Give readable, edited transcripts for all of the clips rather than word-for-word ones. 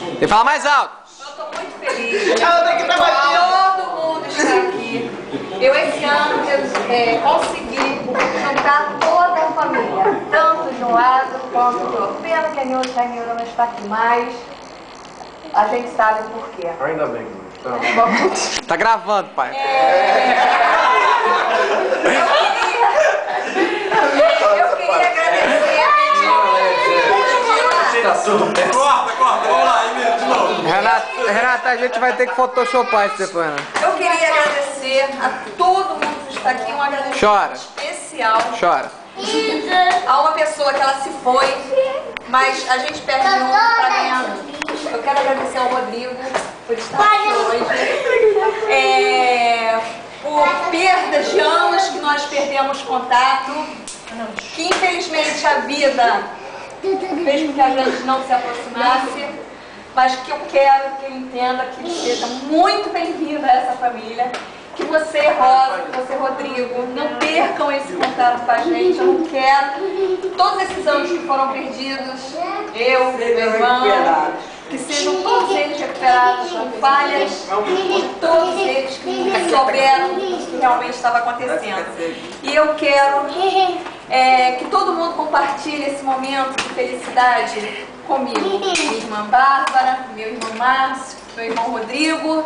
Tem que falar mais alto. Eu tô muito feliz. Todo mundo está aqui. Eu esse ano consegui juntar toda a família, tanto de um lado quanto do outro. Pena que a Nilda não está aqui mais. A gente sabe por quê. Ainda bem. Tá gravando, pai. Eu queria agradecer. Corta, vamos lá, de novo. Renata, a gente vai ter que photoshopar isso depois, né? Eu queria agradecer a todo mundo que está aqui, um agradecimento Chora. especial Chora. a uma pessoa que ela se foi, mas a gente perde um para ganhar um. Eu quero agradecer ao Rodrigo por estar aqui hoje. Por perdas de anos que nós perdemos contato, que infelizmente a vida fez com que a gente não se aproximasse, mas que eu quero que ele entenda que ele seja muito bem-vindo a essa família, que você, Rosa, que você, Rodrigo, não percam esse contato com a gente. Eu não quero todos esses anos que foram perdidos, eu, meu irmão, que sejam todos eles recuperados com falhas, e todos eles que souberam o que realmente estava acontecendo. E eu quero que todo mundo compartilhe esse momento de felicidade comigo. Minha irmã Bárbara, meu irmão Márcio, meu irmão Rodrigo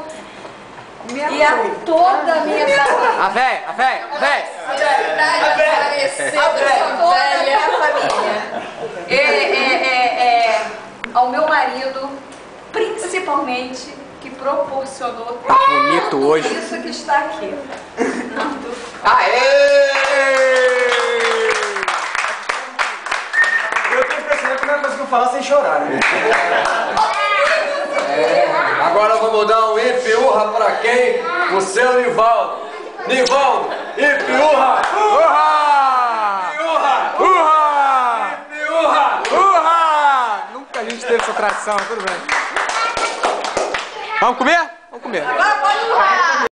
e a toda a minha família. A véia. A verdade apareceu toda a minha família. Ao meu marido, principalmente, que proporcionou Tá bonito hoje. isso que está aqui. Aê! Eu tô impressionado que não é coisa que eu falar sem chorar, né? Agora vamos dar um ipiurra pra quem? O seu Nivaldo. Nivaldo, ipiurra! Urra! Ipiurra! Urra! Ipiurra! Urra! Nunca a gente teve essa tradição, tudo bem. Vamos comer? Vamos comer. Agora pode